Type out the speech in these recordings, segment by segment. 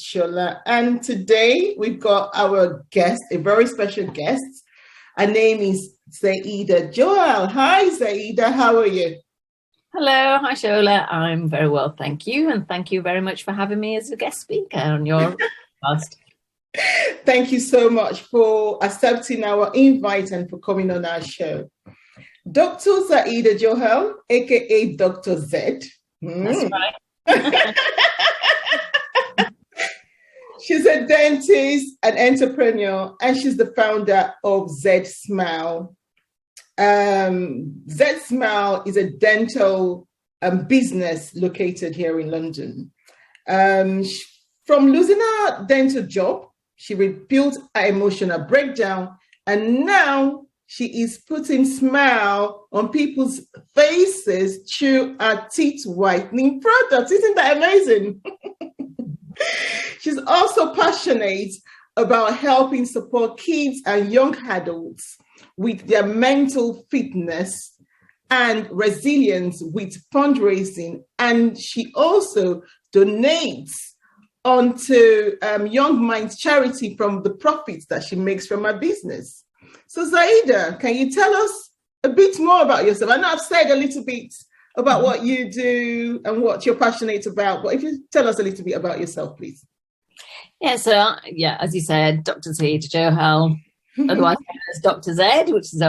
Shola, and today we've got our guest, a very special guest. Her name is Zahida. Johal. Hi, Zahida. How are you? Hello. Hi, Shola. I'm very well, thank you. And thank you very much for having me as a guest speaker on your podcast. Thank you so much for accepting our invite and for coming on our show. Dr. Zahida Johal, aka Dr. Zed. That's right. She's a dentist, an entrepreneur, and she's the founder of Zed Smile. Zed Smile is a dental business located here in London. From losing her dental job, she rebuilt her emotional breakdown, and now she is putting smile on people's faces through her teeth whitening products. Isn't that amazing? She's also passionate about helping support kids and young adults with their mental fitness and resilience with fundraising. And she also donates onto Young Minds charity from the profits that she makes from her business. So Zahida, can you tell us a bit more about yourself? I know I've said a little bit about what you do and what you're passionate about, but if you tell us a little bit about yourself, please. Yeah, so, as you said, Dr. Zed, Johal, otherwise known as Dr. Zed, which is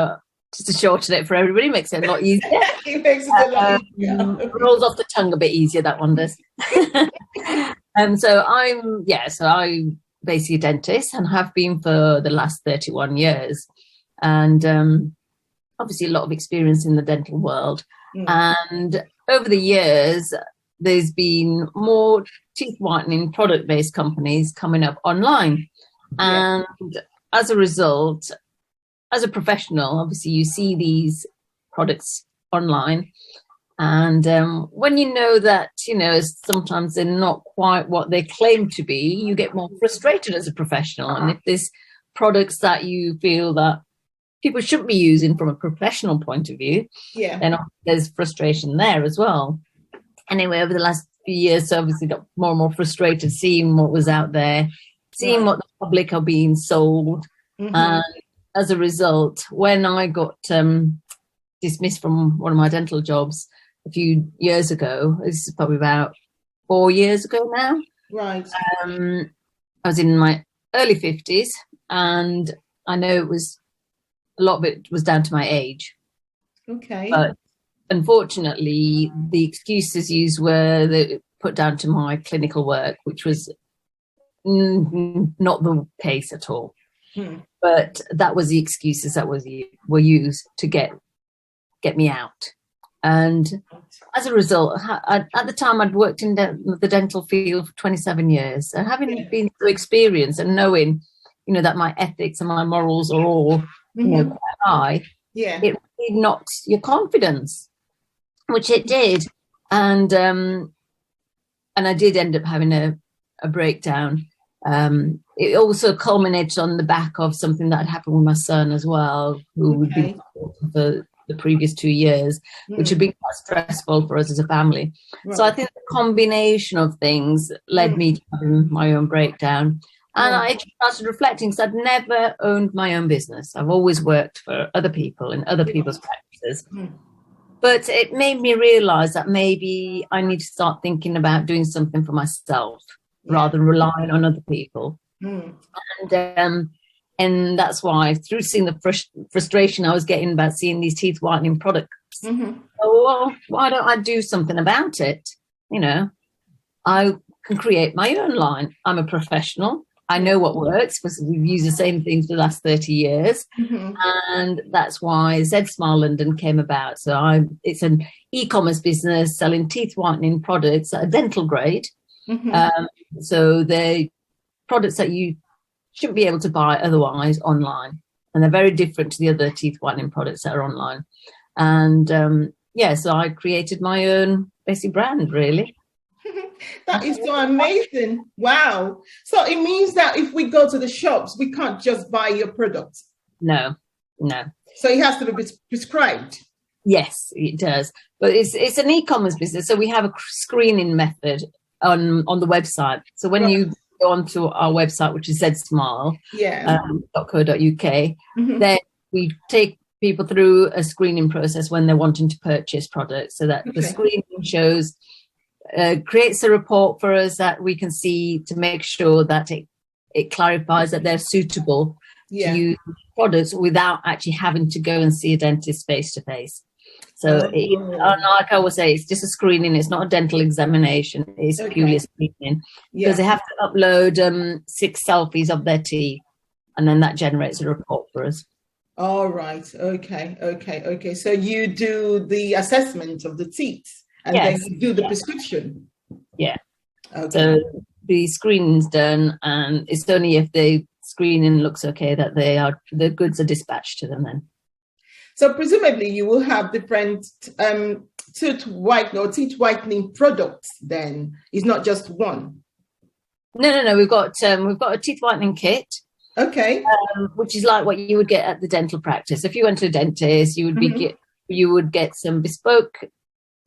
just a shorten it for everybody, makes it a lot easier. It makes it a lot easier. Rolls off the tongue a bit easier, that one does. So I'm basically a dentist and have been for the last 31 years. And obviously a lot of experience in the dental world. And over the years, there's been more teeth whitening product-based companies coming up online. And as a result, as a professional, obviously you see these products online. And when you know that, sometimes they're not quite what they claim to be, you get more frustrated as a professional. And if there's products that you feel that people shouldn't be using from a professional point of view, then there's frustration there as well. Anyway, over the last few years, obviously got more and more frustrated seeing what was out there, seeing what the public are being sold. And as a result, when I got dismissed from one of my dental jobs a few years ago, this is probably about 4 years ago now. Right. I was in my early 50s, and I know a lot of it was down to my age. Okay. But unfortunately, the excuses used were put down to my clinical work, which was not the case at all. But that was the excuses that were used to get me out. And as a result, at the time I'd worked in the dental field for 27 years, and having been through experience and knowing, that my ethics and my morals are all, quite high, it really knocked your confidence, which it did. And I did end up having a breakdown. It also culminated on the back of something that had happened with my son as well, who would be for the previous 2 years, which had been quite stressful for us as a family. Right. So I think the combination of things led me to having my own breakdown. And I started reflecting, because I'd never owned my own business. I've always worked for other people in other people's practices. But it made me realize that maybe I need to start thinking about doing something for myself rather than relying on other people. And that's why, through seeing the frustration I was getting about seeing these teeth whitening products, well, why don't I do something about it? I can create my own line. I'm a professional. I know what works, because we've used the same things for the last 30 years. And that's why Zed Smile London came about. So it's an e-commerce business selling teeth whitening products that are dental grade. So they're products that you shouldn't be able to buy otherwise online. And they're very different to the other teeth whitening products that are online. And so I created my own basic brand, really. That is so amazing. Wow. So it means that if we go to the shops, we can't just buy your products. No. So it has to be prescribed. Yes, it does. But it's an e-commerce business. So we have a screening method on the website. So when you go onto our website, which is Zed Smile, Yeah. .co.uk, then we take people through a screening process when they're wanting to purchase products, so that the screening shows, creates a report for us that we can see to make sure that it clarifies that they're suitable to use products without actually having to go and see a dentist face to face. So, like I always say, it's just a screening. It's not a dental examination. It's purely a screening, because they have to upload 6 selfies of their teeth, and then that generates a report for us. All right. Okay. So you do the assessment of the teeth, and then you do the prescription. Yeah. Okay. So the screening's done, and it's only if the screening looks okay that the goods are dispatched to them then. So presumably you will have different teeth whitening products then. It's not just one. No. We've got a teeth whitening kit. Okay. Which is like what you would get at the dental practice. If you went to a dentist, you would get some bespoke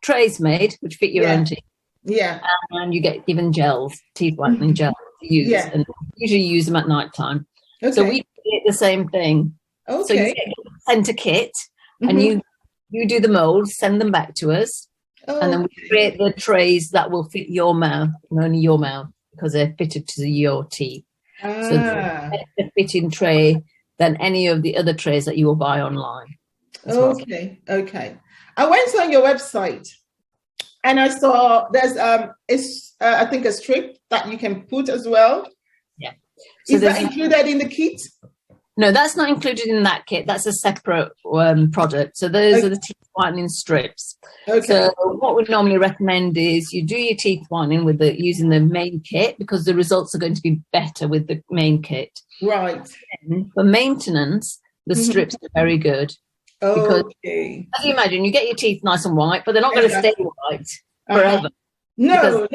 trays made which fit your own teeth. Yeah. And you get given gels, teeth whitening gels to use, and usually use them at night time. Okay. So we get the same thing. Okay. So you get a center kit, and you do the molds, send them back to us, and then we create the trays that will fit your mouth, and only your mouth, because they're fitted to your teeth. So it's a better fitting tray than any of the other trays that you will buy online. Okay. I went on your website and I saw there's I think a strip that you can put as well. Yeah. So is that included in the kit? No, that's not included in that kit. That's a separate product. So those are the teeth whitening strips. Okay. So what we normally recommend is you do your teeth whitening using the main kit, because the results are going to be better with the main kit. Right. And for maintenance, the strips are very good. Because as you imagine, you get your teeth nice and white, but they're not going to stay white forever. No.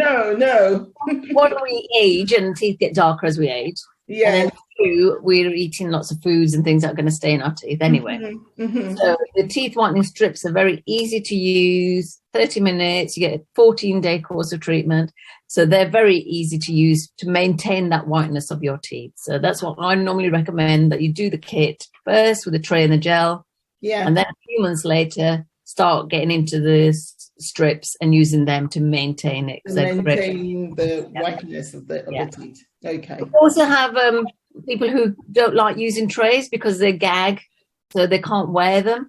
One, we age and teeth get darker as we age. Yeah. And then 2, we're eating lots of foods and things that are going to stay in our teeth anyway. So the teeth whitening strips are very easy to use. 30 minutes, you get a 14-day course of treatment. So they're very easy to use to maintain that whiteness of your teeth. So that's what I normally recommend, that you do the kit first with the tray and the gel. Yeah. And then a few months later, start getting into the strips and using them to maintain it. Maintain the whiteness of the teeth. Okay. We also have people who don't like using trays because they gag, so they can't wear them.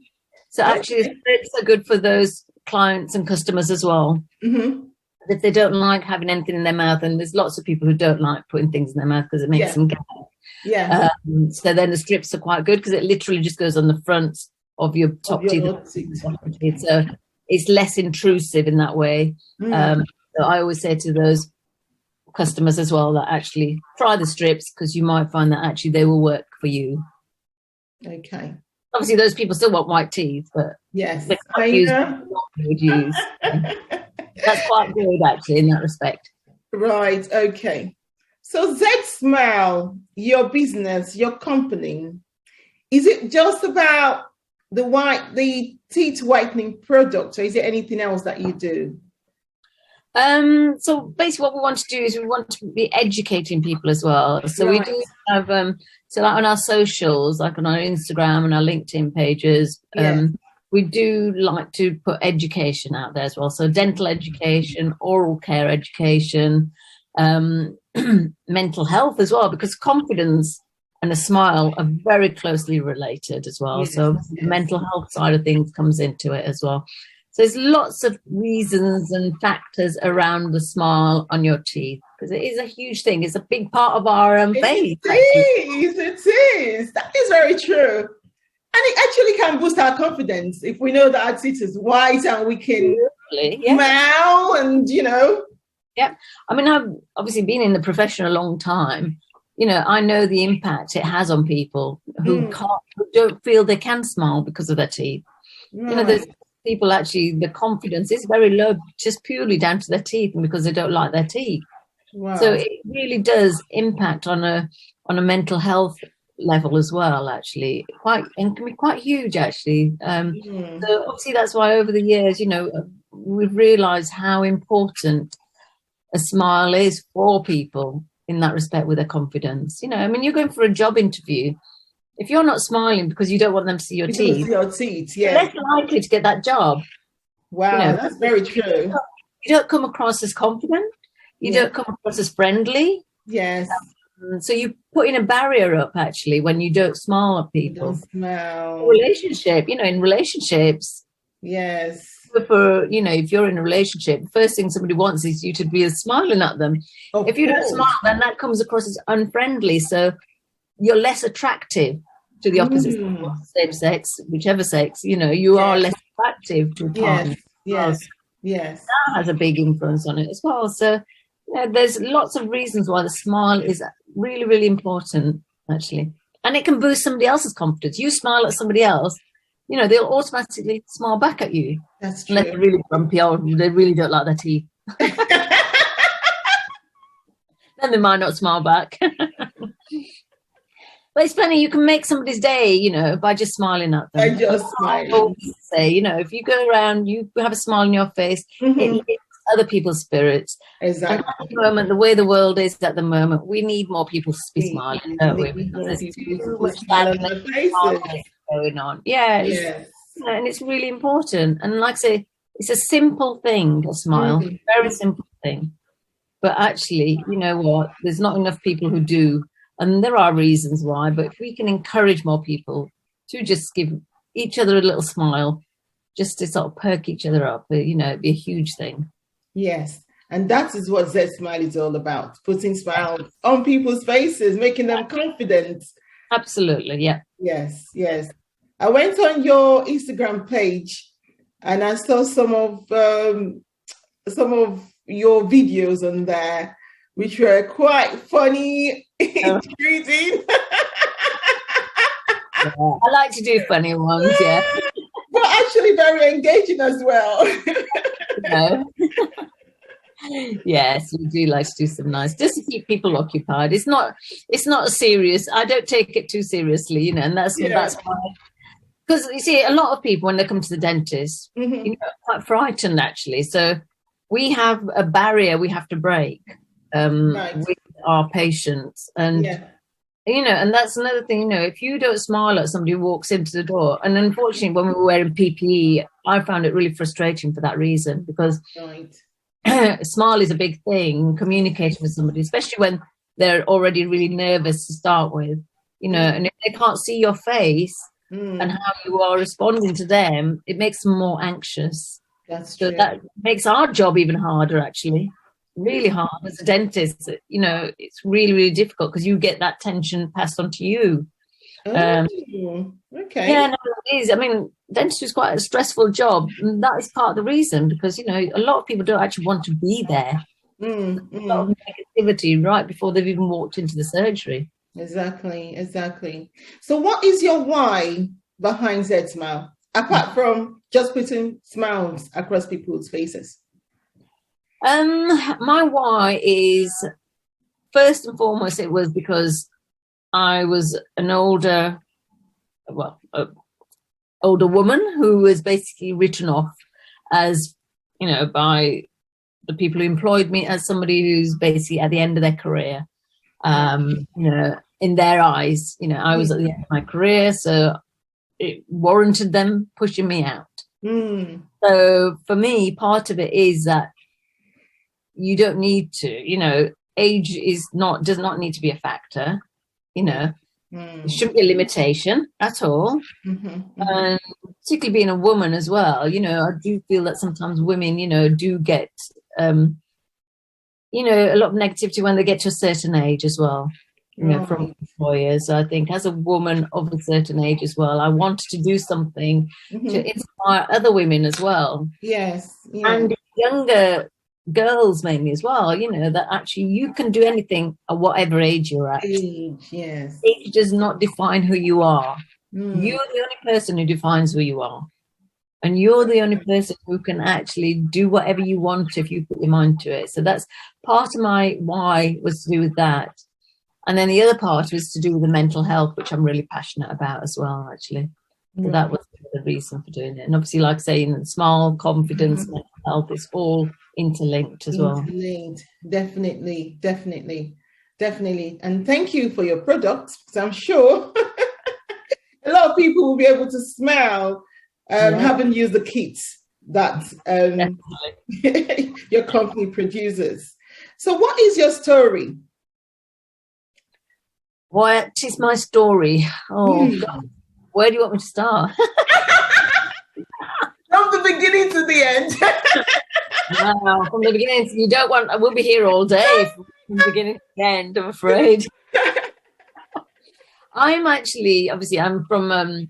So actually, the strips are good for those clients and customers as well. If they don't like having anything in their mouth, and there's lots of people who don't like putting things in their mouth because it makes them gag. Yeah. So then the strips are quite good because it literally just goes on the front of your top teeth. So it's less intrusive in that way. So I always say to those customers as well that actually try the strips, because you might find that actually they will work for you. Okay. Obviously, those people still want white teeth, but yes, they can't use what they would use. That's quite good, actually, in that respect. Right. Okay. So Zed Smile, your business, your company, is it just about the teeth whitening product, or is there anything else that you do? So basically what we want to do is we want to be educating people as well. So we do have so like on our socials, like on our Instagram and our LinkedIn pages, we do like to put education out there as well. So dental education, oral care education, mental health as well, because confidence and a smile are very closely related as well. So the mental health side of things comes into it as well. So there's lots of reasons and factors around the smile on your teeth, because it is a huge thing. It's a big part of our face. It is. That is very true. And it actually can boost our confidence if we know that our teeth is white and we can smile and, Yeah. I mean, I've obviously been in the profession a long time. I know the impact it has on people who don't feel they can smile because of their teeth. Right. There's people actually, the confidence is very low just purely down to their teeth and because they don't like their teeth. Wow. So it really does impact on a mental health level as well, actually, and can be quite huge, actually. So obviously that's why over the years, we've realised how important a smile is for people, in that respect with their confidence. You know, I mean, you're going for a job interview. If you're not smiling because you don't want them to see your teeth, yeah, you're less likely to get that job. Wow, you know, that's very true. You don't come across as confident. You don't come across as friendly. Yes. So you're putting a barrier up, actually, when you don't smile at people. Don't smile. Relationship, you know, in relationships. Yes. For, you know, if you're in a relationship, the first thing somebody wants is you to be smiling at them. If you don't smile, then that comes across as unfriendly. So you're less attractive to the opposite same sex, whichever sex, you know, you are less attractive to a partner. Yes. That has a big influence on it as well. So there's lots of reasons why the smile is really, really important, actually. And it can boost somebody else's confidence. You smile at somebody else, you know, they'll automatically smile back at you. That's true. Unless they're really grumpy or they really don't like their teeth. Then they might not smile back. But it's funny, you can make somebody's day, you know, by just smiling at them. I just smile. Say, you know, if you go around, you have a smile on your face, it lifts other people's spirits. Exactly. And at the moment, the way the world is at the moment, we need more people to be smiling, don't we? Because there's too much sadness going on. Yeah, and it's really important. And like I say, it's a simple thing, a smile, very simple thing. But actually, you know what? There's not enough people who do. And there are reasons why, but if we can encourage more people to just give each other a little smile, just to sort of perk each other up, you know, it'd be a huge thing. Yes. And that is what Zed Smile is all about, putting smiles on people's faces, making them confident. Absolutely, yeah. Yes. I went on your Instagram page and I saw some of your videos on there, which were quite funny, intriguing. I like to do funny ones, yeah. But actually very engaging as well. Yes, we do like to do some nice, just to keep people occupied. It's not a serious, I don't take it too seriously, you know, and that's why. Because you see, a lot of people, when they come to the dentist, you know, are quite frightened, actually. So we have a barrier we have to break with our patients. And, you know, and that's another thing, you know, if you don't smile at somebody who walks into the door, and unfortunately, when we were wearing PPE, I found it really frustrating for that reason, because smile is a big thing, communicating with somebody, especially when they're already really nervous to start with, you know, and if they can't see your face and how you are responding to them, it makes them more anxious. That's true. So that makes our job even harder, actually. Really hard as a dentist. You know, it's really, really difficult because you get that tension passed on to you. Okay. Yeah, no, it is. I mean, dentistry is quite a stressful job, and that is part of the reason, because, you know, a lot of people don't actually want to be there. A lot of negativity right before they've even walked into the surgery. Exactly. So what is your why behind Zed Smile, apart from just putting smiles across people's faces? My why is, first and foremost, it was because I was an older woman who was basically written off as, you know, by the people who employed me as somebody who's basically at the end of their career. You know, in their eyes, you know, I was at the end of my career, so it warranted them pushing me out. So for me, part of it is that you don't need to, you know, age does not need to be a factor, you know. It shouldn't be a limitation at all. And particularly being a woman as well, you know, I do feel that sometimes women, you know, do get, you know, a lot of negativity when they get to a certain age as well, you know, from employers. I think as a woman of a certain age as well, I wanted to do something to inspire other women as well. Yes. And younger girls mainly as well, you know, that actually you can do anything at whatever age you're at. Age does not define who you are. You're the only person who defines who you are, and you're the only person who can actually do whatever you want if you put your mind to it. So that's part of my why, was to do with that. And then the other part was to do with the mental health, which I'm really passionate about as well, actually. So that was the reason for doing it. And obviously, like saying, smile, confidence, mental health is all interlinked as well. Definitely. Definitely. And thank you for your products, because I'm sure a lot of people will be able to smile having used the kits that your company produces. So what is your story? What is my story? Oh, God. Where do you want me to start? From the beginning to the end. Wow, from the beginning, you don't want, we'll be here all day from the beginning to the end, I'm afraid. I'm from,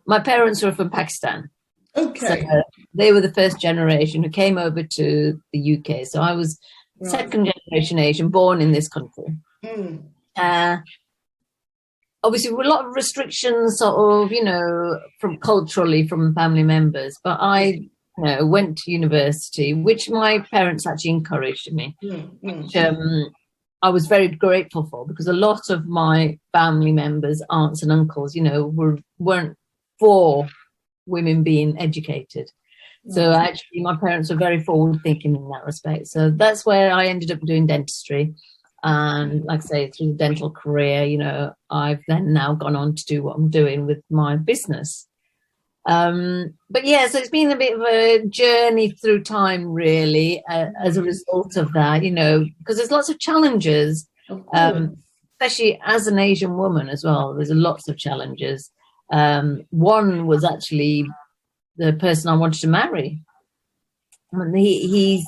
my parents were from Pakistan. Okay. So, they were the first generation who came over to the UK. So I was second generation Asian, born in this country. Obviously, a lot of restrictions, sort of, from culturally from family members. But I, went to university, which my parents actually encouraged me, which I was very grateful for, because a lot of my family members, aunts and uncles, weren't for women being educated. So actually, my parents were very forward thinking in that respect. So that's where I ended up doing dentistry. And like I say, through the dental career, I've then now gone on to do what I'm doing with my business. But yeah, so it's been a bit of a journey through time, really, as a result of that, because there's lots of challenges, especially as an Asian woman as well. There's lots of challenges. One was actually the person I wanted to marry. He's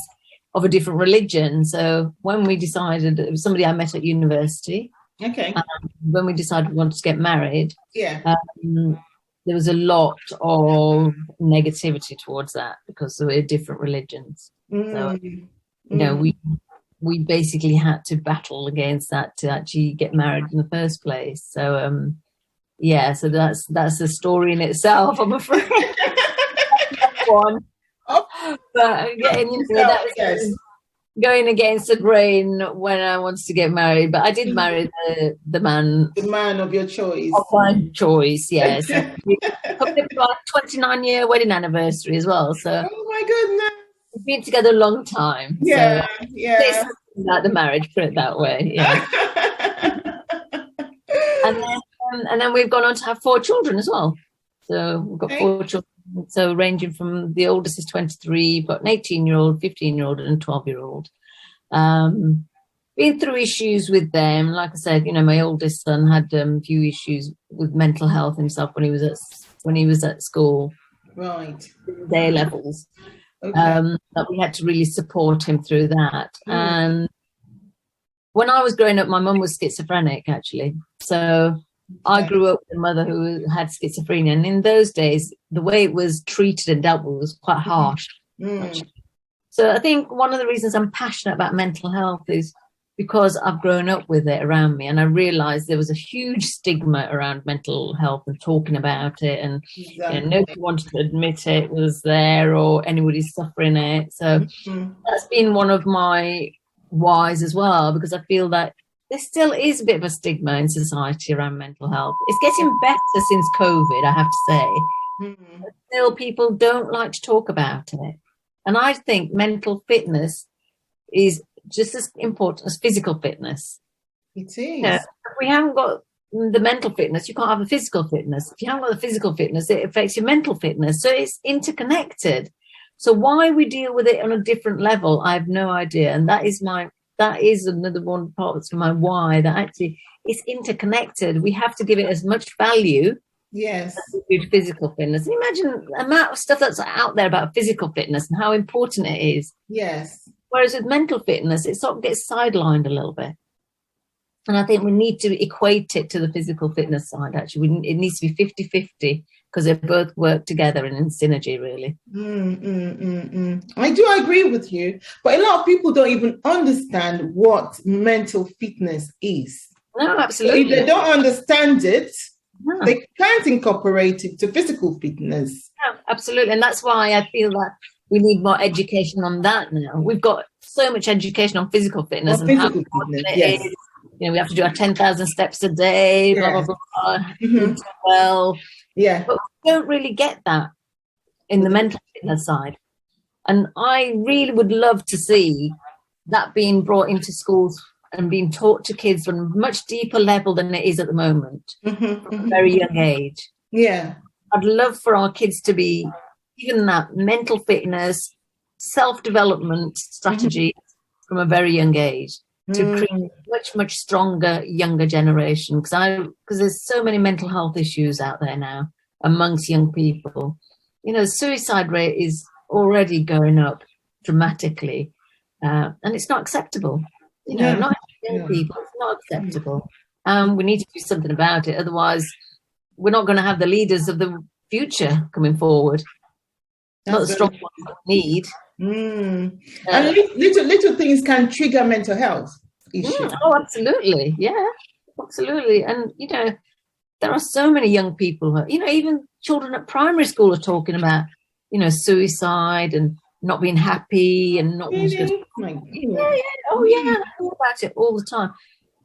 of a different religion. So when we decided, it was somebody I met at university. Okay. When we decided we wanted to get married, there was a lot of negativity towards that because we're different religions. So, we basically had to battle against that to actually get married in the first place. So, so that's a story in itself, I'm afraid. One. But again, that was going against the grain when I wanted to get married. But I did marry the man. The man of your choice. Of my choice, yes. Coming up to our 29-year wedding anniversary as well. So, oh my goodness, we've been together a long time. Yeah, so it's like the marriage, put it that way. Yeah. and then we've gone on to have 4 children as well. So we've got 4 children. So ranging from the oldest is 23, but an 18-year-old, 15-year-old, and a 12-year-old. Been through issues with them. Like I said, my oldest son had a few issues with mental health himself when he was at school. Right. Their levels. Okay. That we had to really support him through that. And when I was growing up, my mum was schizophrenic, actually. So I grew up with a mother who had schizophrenia, and in those days, the way it was treated and dealt with was quite harsh. So I think one of the reasons I'm passionate about mental health is because I've grown up with it around me, and I realised there was a huge stigma around mental health and talking about it, and nobody wanted to admit it was there or anybody suffering it. So that's been one of my whys as well, because I feel that there still is a bit of a stigma in society around mental health. It's getting better since COVID, I have to say. But still, people don't like to talk about it. And I think mental fitness is just as important as physical fitness. It is. If we haven't got the mental fitness, you can't have the physical fitness. If you haven't got the physical fitness, it affects your mental fitness. So it's interconnected. So why we deal with it on a different level, I have no idea. And that is another one part of my why, that actually it's interconnected. We have to give it as much value as we do physical fitness. And imagine the amount of stuff that's out there about physical fitness and how important it is. Yes. Whereas with mental fitness, it sort of gets sidelined a little bit. And I think we need to equate it to the physical fitness side, actually. It needs to be 50-50 because they both work together and in synergy, really. I do agree with you, but a lot of people don't even understand what mental fitness is. No, absolutely. So if they don't understand it, they can't incorporate it to physical fitness. No, absolutely. And that's why I feel that we need more education on that now. We've got so much education on physical fitness and how important it is. We have to do our 10,000 steps a day, blah, blah, blah. Well, but we don't really get that in the mental fitness side. And I really would love to see that being brought into schools and being taught to kids on a much deeper level than it is at the moment, from a very young age. Yeah. I'd love for our kids to be given that mental fitness, self-development strategy from a very young age to create a much, much stronger, younger generation. Because there's so many mental health issues out there now amongst young people. You know, suicide rate is already going up dramatically, and it's not acceptable. You know, not young people, it's not acceptable. We need to do something about it. Otherwise, we're not going to have the leaders of the future coming forward. Not the strong ones we need. And little things can trigger mental health issues. Oh, absolutely. Yeah, absolutely. And, you know, there are so many young people who, you know, even children at primary school are talking about, you know, suicide and not being happy and not wanting to. Oh, yeah, I hear about it all the time.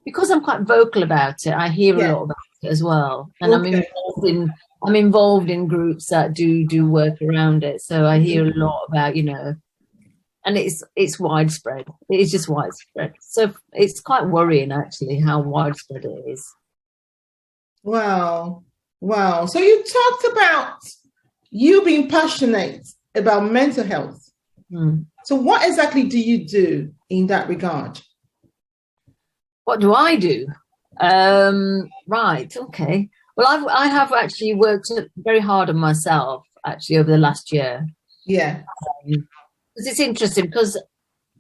Because I'm quite vocal about it, I hear a lot about it as well. And I'm involved in groups that do work around it. So I hear a lot about, you know, and it's widespread. It is just widespread. So it's quite worrying, actually, how widespread it is. Wow. So you talked about you being passionate about mental health. So what exactly do you do in that regard? What do I do? Right. Okay. Well, I have actually worked very hard on myself, actually, over the last year. Yeah. Because it's interesting, because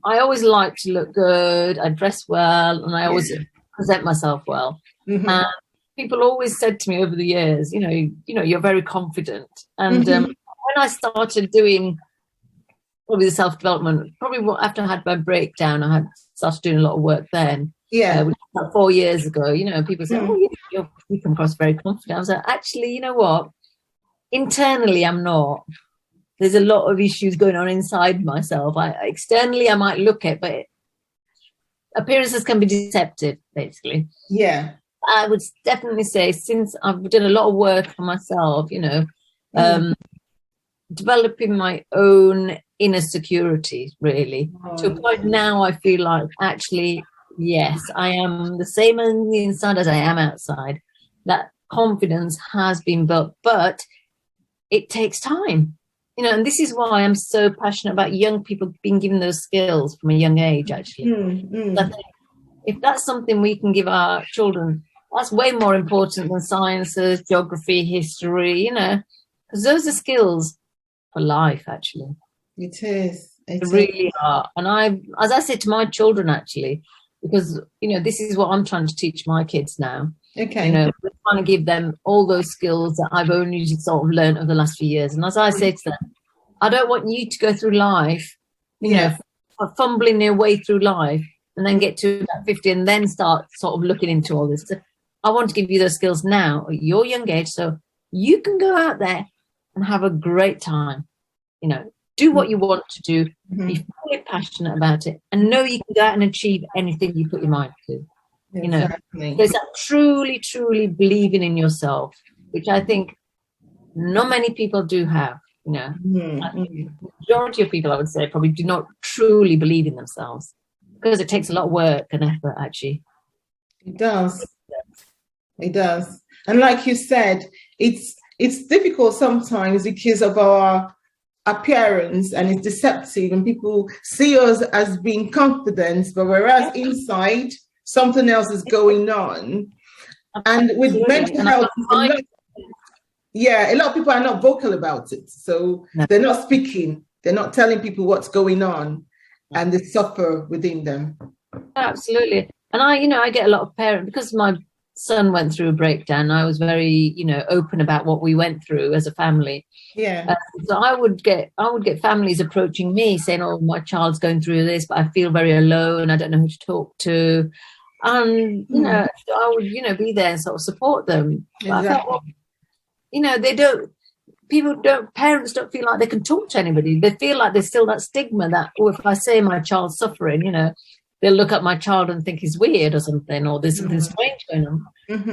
I always like to look good, I dress well, and I always present myself well. And people always said to me over the years, you know, you're very confident. And when I started doing probably the self-development, probably after I had my breakdown, I had started doing a lot of work then. Yeah. Which was about 4 years ago, you know, people say, oh, yeah, you come across very confident. I was like, actually, you know what? Internally, I'm not. There's a lot of issues going on inside myself. Externally, I might look it, but appearances can be deceptive, basically. Yeah. I would definitely say, since I've done a lot of work for myself, you know, developing my own inner security, really, to a point now I feel like, actually, yes, I am the same on the inside as I am outside. That confidence has been built, but it takes time. You know, and this is why I'm so passionate about young people being given those skills from a young age, actually. I think if that's something we can give our children, that's way more important than sciences, geography, history, you know, because those are skills for life, actually. It is. They really are. And as I said to my children, actually, because, you know, this is what I'm trying to teach my kids now. Okay. You know, we're trying to give them all those skills that I've only just sort of learned over the last few years. And as I say to them, I don't want you to go through life, you know, fumbling your way through life and then get to about 50 and then start sort of looking into all this. So I want to give you those skills now at your young age so you can go out there and have a great time. You know, do what you want to do, be fully passionate about it, and know you can go out and achieve anything you put your mind to. You know, there's that truly, truly believing in yourself, which I think not many people do have. You know, the majority of people, I would say, probably do not truly believe in themselves because it takes a lot of work and effort, actually. It does. It does. And like you said, it's difficult sometimes because of our appearance, and it's deceptive, and people see us as being confident, but whereas inside something else is going on. And with mental health, a lot of people are not vocal about it. So they're not speaking, they're not telling people what's going on, and they suffer within them. Absolutely. And I get a lot of parents, because my son went through a breakdown. I was very, open about what we went through as a family. Yeah. So I would get families approaching me saying, "Oh, my child's going through this, but I feel very alone. I don't know who to talk to." And I would, be there and sort of support them. Exactly. But I thought, parents don't feel like they can talk to anybody. They feel like there's still that stigma that, if I say my child's suffering, they'll look at my child and think he's weird or something, or there's something strange going on.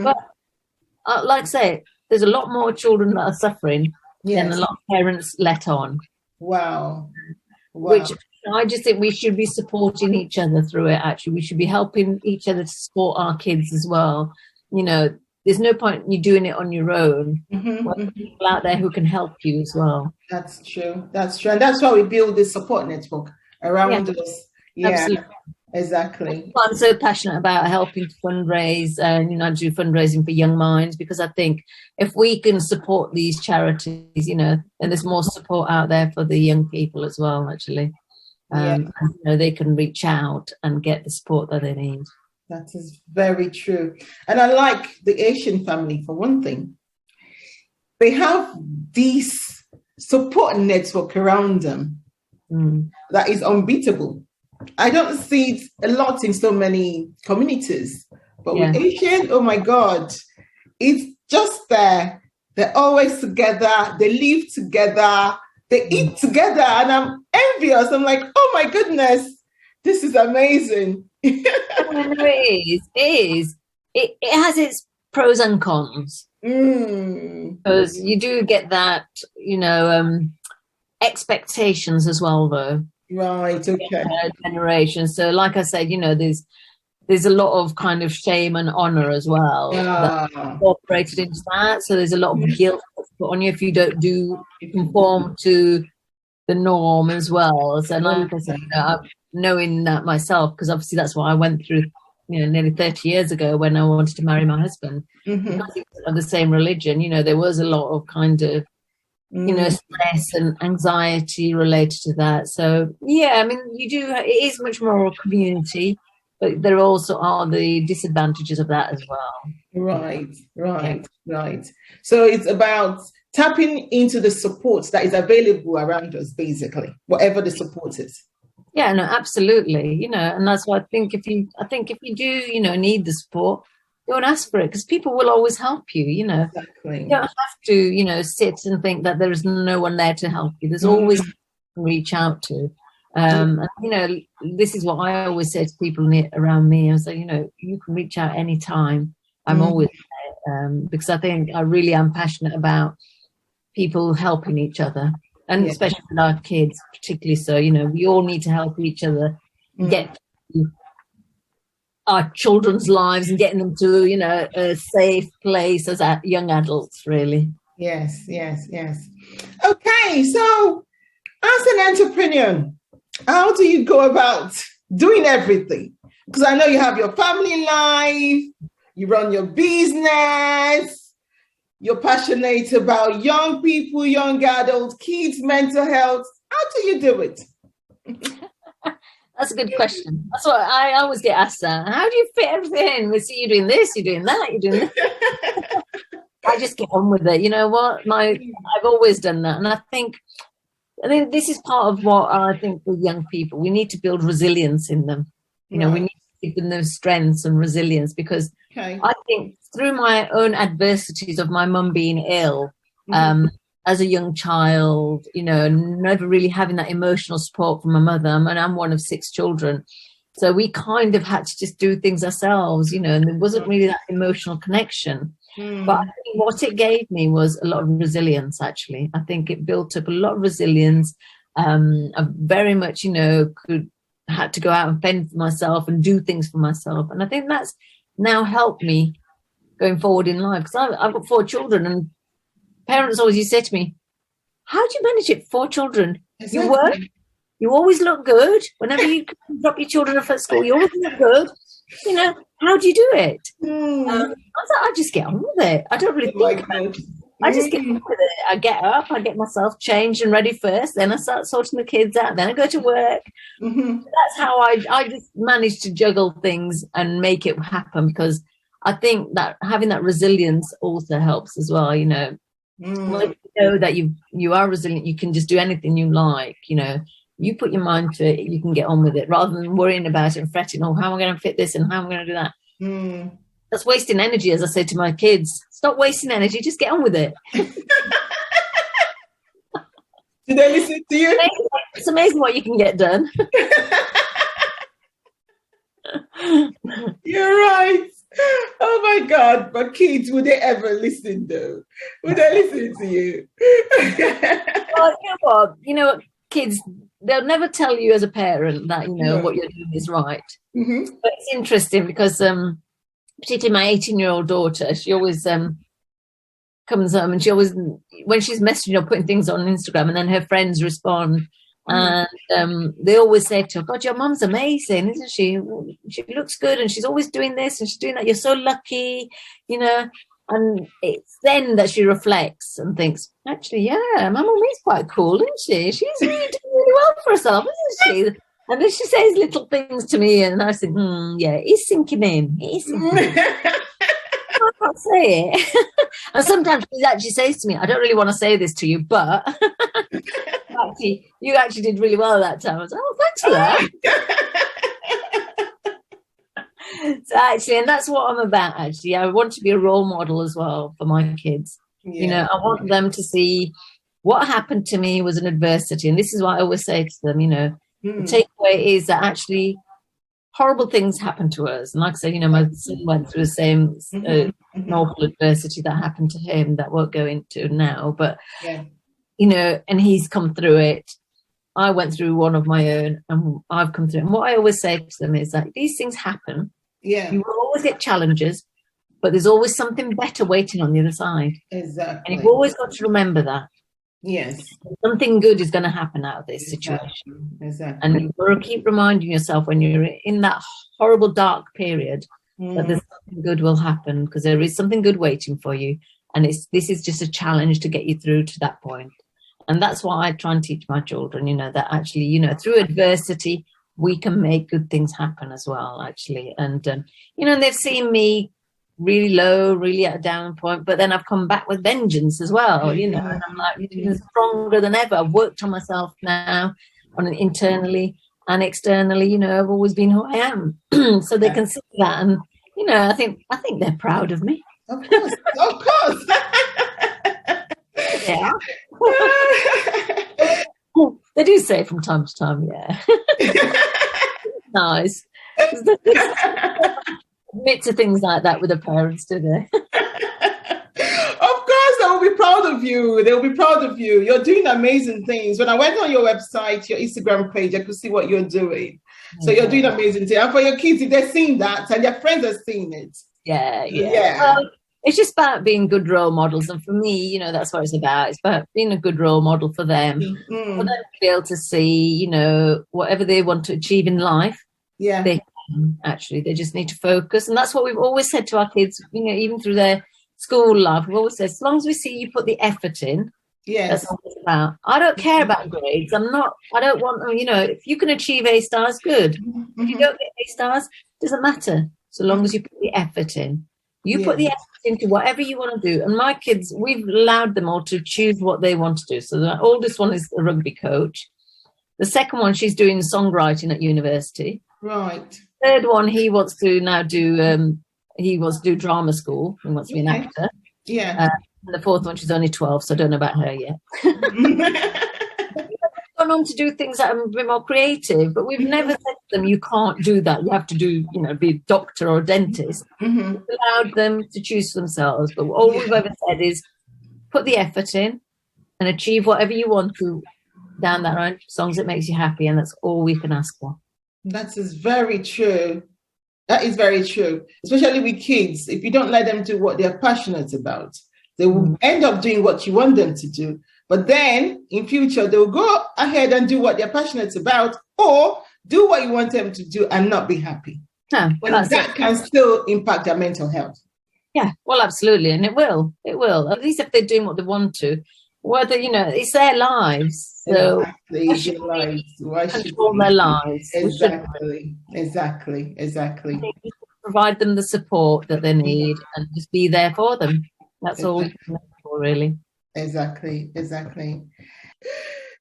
But like I say, there's a lot more children that are suffering than a lot of parents let on. Wow. Which I just think we should be supporting each other through it. Actually, we should be helping each other to support our kids as well. You know, there's no point in you doing it on your own. There's people out there who can help you as well. That's true. That's true. And that's why we build this support network around us. Yeah, absolutely. Exactly. I'm so passionate about helping to fundraise, and I do fundraising for Young Minds, because I think if we can support these charities, then there's more support out there for the young people as well. Actually, they can reach out and get the support that they need. That is very true. And I like the Asian family for one thing. They have this support network around them that is unbeatable. I don't see it a lot in so many communities, but with Asian, oh my God, it's just there. They're always together. They live together. They eat together, and I'm envious. I'm like, oh my goodness, this is amazing. It is. It has its pros and cons, because you do get that, expectations as well, though. Right. Okay. Generation. So, like I said, there's a lot of kind of shame and honor as well that incorporated into that. So there's a lot of guilt put on you if you don't conform to the norm as well. So, like I said, knowing that myself, because obviously that's what I went through, nearly 30 years ago when I wanted to marry my husband. Because he was of the same religion, there was a lot of kind of stress and anxiety related to that. So, it is much more a community, but there also are the disadvantages of that as well. Right. So it's about tapping into the support that is available around us, basically, whatever the support is. Yeah, no, absolutely. And that's why I think if you do, need the support, don't ask for it, because people will always help you. Exactly. You don't have to, sit and think that there is no one there to help you. There's always someone to reach out to. And, this is what I always say to people around me. I say, you can reach out anytime. I'm always there, because I think I really am passionate about people helping each other, and especially with our kids, particularly. So, we all need to help each other get our children's lives and getting them to, a safe place as young adults, really. Yes. Okay, so as an entrepreneur, how do you go about doing everything? Because I know you have your family life, you run your business, you're passionate about young people, young adults, kids, mental health. How do you do it? That's a good question. That's what I always get asked that. How do you fit everything in? We see you doing this, you're doing that, you're doing this. I just get on with it. You know what? I've always done that. And I think this is part of what I think with young people, we need to build resilience in them. We need to give them those strengths and resilience, because I think through my own adversities of my mum being ill, as a young child, never really having that emotional support from my mother. And I'm one of 6 children. So we kind of had to just do things ourselves, and there wasn't really that emotional connection. But I think what it gave me was a lot of resilience, actually. I think it built up a lot of resilience. I very much, had to go out and fend for myself and do things for myself. And I think that's now helped me going forward in life, because I've got 4 children, and parents always used to say to me, how do you manage it? 4 children. Exactly. You work. You always look good. Whenever you drop your children off at school, you always look good. How do you do it? I just get on with it. I don't really think about it. I just get on with it. I get up, I get myself changed and ready first. Then I start sorting the kids out. Then I go to work. That's how I just manage to juggle things and make it happen, because I think that having that resilience also helps as well, Well, you know that you are resilient, you can just do anything you like, you put your mind to it, you can get on with it, rather than worrying about it and fretting, how am I going to fit this and how am I going to do that? That's wasting energy, as I say to my kids. Stop wasting energy, just get on with it. Do they listen to you? It's amazing what you can get done. You're right. Oh my God, but kids, would they ever listen though? Would they listen to you? Well, you know what? Kids, they'll never tell you as a parent that, you know, No. what you're doing is right. Mm-hmm. But it's interesting because particularly my 18-year-old daughter, she always comes home and she always, when she's messaging or putting things on Instagram, and then her friends respond, and they always say to her, God, your mom's amazing, isn't she? She looks good and she's always doing this and she's doing that. You're so lucky, you know. And it's then that she reflects and thinks, actually, yeah, my mum is quite cool, isn't she? She's really doing really well for herself, isn't she? And then she says little things to me, and I think, yeah, he's sinking in. He's sinking in. I can't say it. And sometimes she actually says to me, I don't really want to say this to you, but actually, you actually did really well that time. I was like, oh, thanks for that. So actually, and that's what I'm about, actually. I want to be a role model as well for my kids. Yeah. You know, I want them to see what happened to me was an adversity. And this is what I always say to them, you know, the takeaway is that actually horrible things happen to us. And like I said, you know, my son went through the same awful adversity that happened to him that won't go into now. But, you know, and he's come through it. I went through one of my own and I've come through it. And what I always say to them is that these things happen. Yeah. You will always get challenges, but there's always something better waiting on the other side. Exactly. And you've always got to remember that. Yes. Something good is going to happen out of this situation. Exactly. And you've got to keep reminding yourself when you're in that horrible, dark period that there's something good will happen, because there is something good waiting for you. And this is just a challenge to get you through to that point. And that's what I try and teach my children, you know, that actually, you know, through adversity, we can make good things happen as well, actually. And, you know, and they've seen me really low, really at a down point, but then I've come back with vengeance as well, you know, and I'm like stronger than ever. I've worked on myself now, internally and externally, you know, I've always been who I am. So they can see that, and, you know, I think they're proud of me. Of course, of course. Yeah. They do say from time to time, yeah. Nice. Admit to things like that with the parents, do they? Of course, they will be proud of you. They will be proud of you. You're doing amazing things. When I went on your website, your Instagram page, I could see what you're doing. So you're doing amazing things. And for your kids, if they're seeing that and their friends are seeing it. Yeah. Well, it's just about being good role models. And for me, you know, that's what it's about. It's about being a good role model for them. For them to be able to see, you know, whatever they want to achieve in life. Yeah. They can, actually. They just need to focus. And that's what we've always said to our kids, you know, even through their school life. We've always said, as long as we see you put the effort in, that's what it's about. I don't care about grades. I don't want, you know, if you can achieve A stars, good. If you don't get A stars, doesn't matter. So long as you put the effort in. You put the effort into whatever you want to do. And my kids, we've allowed them all to choose what they want to do. So the oldest one is a rugby coach. The second one, she's doing songwriting at university. Right. Third one, he wants to now do drama school. He wants to be an actor. Yeah. And the fourth one, she's only 12, so I don't know about her yet. Gone on to do things that are a bit more creative, but we've never said to them, you can't do that. You have to do, you know, be a doctor or a dentist. We've allowed them to choose for themselves. But all we've ever said is put the effort in and achieve whatever you want to down that road, as long as it makes you happy. And that's all we can ask for. That is very true. That is very true, especially with kids. If you don't let them do what they're passionate about, they will end up doing what you want them to do. But then in future, they'll go ahead and do what they're passionate about, or do what you want them to do and not be happy. And that can still impact their mental health. Yeah, well, absolutely. And it will. It will. At least if they're doing what they want to. Whether, you know, it's their lives. So why should control their lives? Exactly. Provide them the support that they need and just be there for them. That's all we can look for, really. Exactly.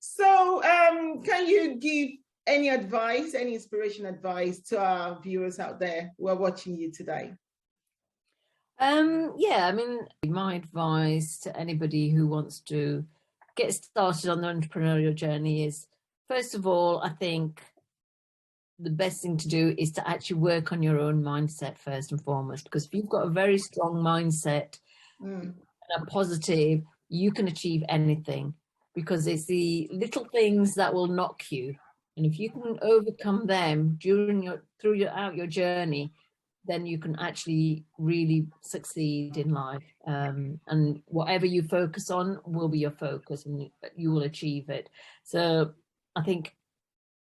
So can you give any advice, any inspiration advice to our viewers out there who are watching you today? Yeah, I mean, my advice to anybody who wants to get started on the entrepreneurial journey is, first of all, I think the best thing to do is to actually work on your own mindset first and foremost, because if you've got a very strong mindset and a positive, you can achieve anything. because it's the little things that will knock you. And if you can overcome them throughout your journey, then you can actually really succeed in life. And whatever you focus on will be your focus, and you will achieve it. So I think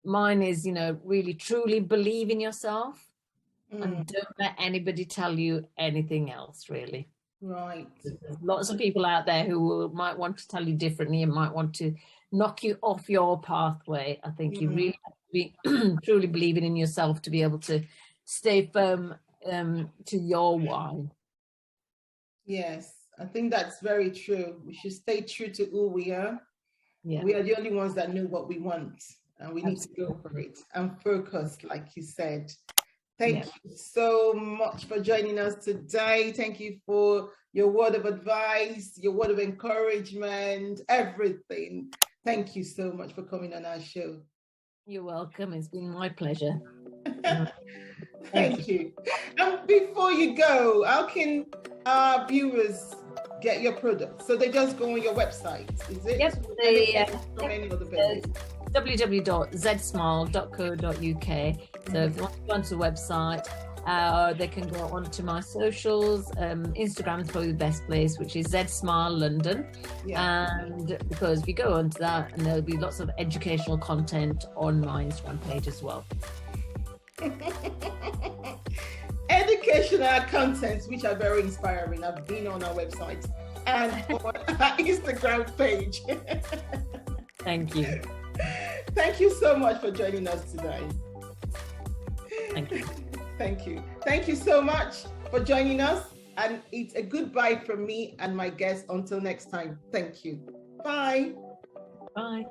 mine is, really truly believe in yourself and don't let anybody tell you anything else, really. Right. There's lots of people out there who might want to tell you differently and might want to knock you off your pathway. I think you really have to be truly believing in yourself to be able to stay firm to your why. Yes, I think that's very true. We should stay true to who we are. Yeah. We are the only ones that know what we want, and we need to go for it and focus, like you said. Thank you so much for joining us today. Thank you for your word of advice, your word of encouragement, everything. Thank you so much for coming on our show. You're welcome. It's been my pleasure. Thank you. And before you go, how can our viewers get your product? So they just go on your website, is it? Yes, www.zedsmile.co.uk. So if you want to go onto the website, they can go onto my socials. Instagram is probably the best place, which is Zed Smile London. And because if you go onto that, and there'll be lots of educational content on my Instagram page as well. Educational contents which are very inspiring. I've been on our website and on our Instagram page. Thank you. Thank you so much for joining us today. Thank you. Thank you. Thank you so much for joining us. And it's a goodbye from me and my guests until next time. Thank you. Bye. Bye.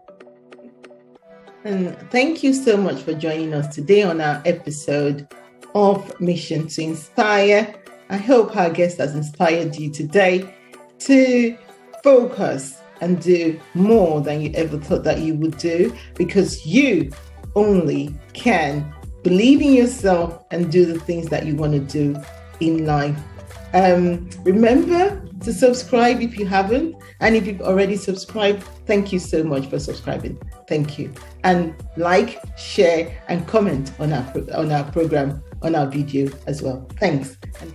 And thank you so much for joining us today on our episode of Mission to Inspire. I hope our guest has inspired you today to focus and do more than you ever thought that you would do, because you only can believe in yourself and do the things that you want to do in life. Remember to subscribe if you haven't, and if you've already subscribed, thank you so much for subscribing. Thank you. And like, share, and comment on our program, on our video as well. Thanks. And